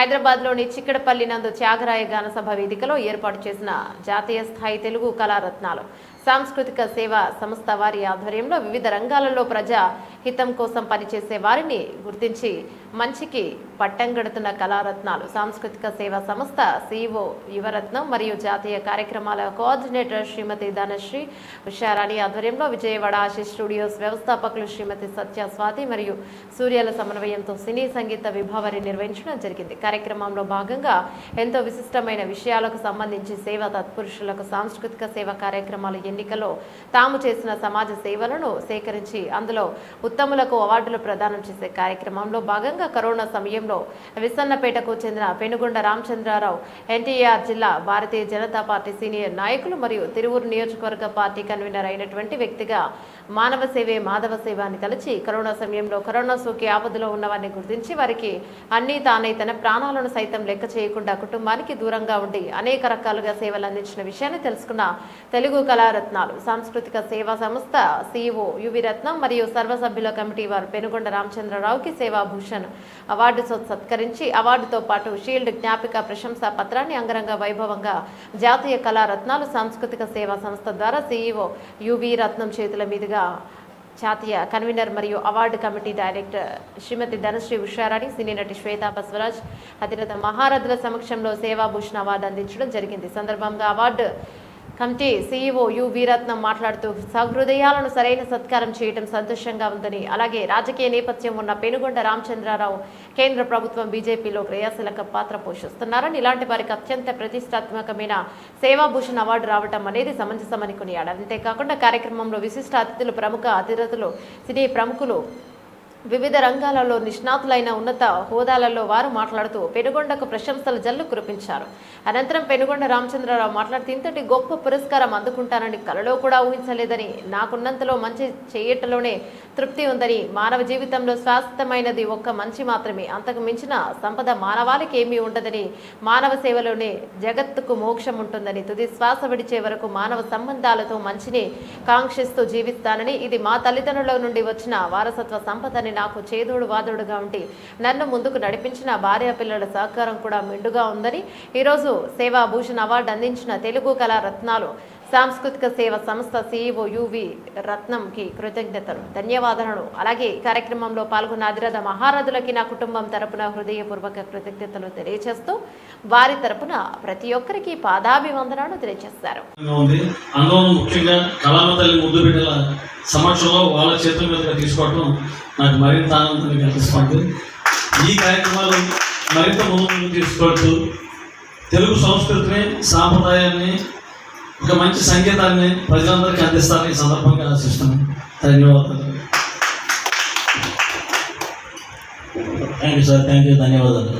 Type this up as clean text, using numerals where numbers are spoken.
హైదరాబాద్లోని చిక్కడపల్లి నందు త్యాగరాయ గానసభ వేదికలో ఏర్పాటు చేసిన జాతీయ స్థాయి తెలుగు కళారత్నాలు సాంస్కృతిక సేవా సంస్థ వారి ఆధ్వర్యంలో వివిధ రంగాలలో ప్రజా హితం కోసం పనిచేసే వారిని గుర్తించి మంచికి పట్టం గడుతున్న కళారత్నాలు సాంస్కృతిక సేవా సంస్థ CEO యువరత్నం మరియు జాతీయ కార్యక్రమాల కోఆర్డినేటర్ శ్రీమతి ధనశ్రీ ఉషారాణి ఆధ్వర్యంలో విజయవాడ ఆశీష్ స్టూడియోస్ వ్యవస్థాపకులు శ్రీమతి సత్య స్వాతి మరియు సూర్యాల సమన్వయంతో సినీ సంగీత విభావరి నిర్వహించడం జరిగింది. కార్యక్రమంలో భాగంగా ఎంతో విశిష్టమైన విషయాలకు సంబంధించి సేవా తత్పురుషులకు సాంస్కృతిక సేవా కార్యక్రమాల ఎన్నికలో తాము చేసిన సమాజ సేవలను సేకరించి అందులో ఉత్తములకు అవార్డులు ప్రదానం చేసే కార్యక్రమంలో భాగంగా కరోనా సమయంలో విసన్నపేటకు చెందిన పెనుగొండ రామచంద్రరావు NTR జిల్లా భారతీయ జనతా పార్టీ సీనియర్ నాయకులు మరియు తిరువూరు నియోజకవర్గ పార్టీ కన్వీనర్ అయినటువంటి వ్యక్తిగా మానవ సేవే మాధవ సేవ అని తలచి కరోనా సమయంలో కరోనా సోకి ఆపదలో ఉన్నవారిని గుర్తించి వారికి అన్ని తానే తన ప్రాణాలను సైతం లెక్క చేయకుండా కుటుంబానికి దూరంగా ఉండి అనేక రకాలుగా సేవలు అందించిన విషయాన్ని తెలుసుకున్న తెలుగు కళారత్నాలు సాంస్కృతిక సేవా సంస్థ CEO యువిరత్నం మరియు సర్వసభ్యుల కమిటీ వారు పెనుగొండ రామచంద్రరావుకి సేవాభూషణ్ అవార్డు సత్కరించి అవార్డుతో పాటు షీల్డ్ జ్ఞాపిక ప్రశంసా పత్రాన్ని అంగరంగ వైభవంగా జాతీయ కళారత్నాలు సాంస్కృతిక సేవా సంస్థ ద్వారా CEO యువిరత్నం చేతుల మీదుగా జాతీయ కన్వీనర్ మరియు అవార్డు కమిటీ డైరెక్టర్ శ్రీమతి ధనశ్రీ ఉషారాణి సినీ నటి శ్వేతా బస్వరాజ్ అధినేత మహారథుల సమక్షంలో సేవాభూషణ్ అవార్డు అందించడం జరిగింది. సందర్భంగా అవార్డు కమిటీ CEO యువిరత్నం మాట్లాడుతూ సహృదయాలను సరైన సత్కారం చేయడం సంతోషంగా ఉందని, అలాగే రాజకీయ నేపథ్యం ఉన్న పెనుగొండ రామచంద్రరావు కేంద్ర ప్రభుత్వం BJPలో క్రియాశీలక పాత్ర పోషిస్తున్నారని, ఇలాంటి వారికి అత్యంత ప్రతిష్టాత్మకమైన సేవాభూషణ్ అవార్డు రావడం అనేది సమంజసమని కొనియాడారు. అంతేకాకుండా కార్యక్రమంలో విశిష్ట అతిథులు, ప్రముఖ అతిథులు, సినీ ప్రముఖులు, వివిధ రంగాలలో నిష్ణాతులైన ఉన్నత హోదాలలో వారు మాట్లాడుతూ పెనుగొండకు ప్రశంసలు జల్లు కురిపించారు. అనంతరం పెనుగొండ రామచంద్రరావు మాట్లాడుతూ ఇంతటి గొప్ప పురస్కారం అందుకుంటానని కలలో కూడా ఊహించలేదని, నాకున్నంతలో మంచి చేయటంలోనే తృప్తి ఉందని, మానవ జీవితంలో శాశ్వతమైనది ఒక్క మంచి మాత్రమే, అంతకు మించిన సంపద మానవాళికి ఏమీ ఉండదని, మానవ సేవలోనే జగత్తుకు మోక్షం ఉంటుందని, తుది శ్వాస విడిచే వరకు మానవ సంబంధాలతో మంచిని కాంక్షిస్తూ జీవిస్తానని, ఇది మా తల్లిదండ్రుల నుండి వచ్చిన వారసత్వ సంపదని, నాకు చేదోడు వాదోడుగా ఉండి నన్ను ముందుకు నడిపించిన భార్య పిల్లల సహకారం కూడా మెండుగా ఉందని, ఈరోజు సేవాభూషణ్ అవార్డు అందించిన తెలుగు కళా రత్నాలు సాంస్కృతిక సేవ సంస్థ CEO యువిరత్నంకి కృతజ్ఞతలు, ధన్యవాదాలను, అలాగే కార్యక్రమంలో పాల్గొన్న అధిరథ మహారథులకి నా కుటుంబం తరపున హృదయపూర్వక కృతజ్ఞతలు తెలియజేస్తూ వారి తరపున ప్రతి ఒక్కరికి పాదాభివందనాలు తెలియజేశారు. సమక్షంలో వాళ్ళ చేతుల మీదుగా తీసుకోవడం నాకు మరింత ఆనందాన్ని కలిగిస్తుంది. ఈ కార్యక్రమాలు మరింత ముందు తీసుకొస్తూ తెలుగు సంస్కృతిని, సాంప్రదాయాన్ని, ఒక మంచి సంగీతాన్ని ప్రజలందరికీ అందిస్తారని ఈ సందర్భంగా ఆశిస్తున్నాను. ధన్యవాదాలు. Thank you sir. Thank you. ధన్యవాదాలు.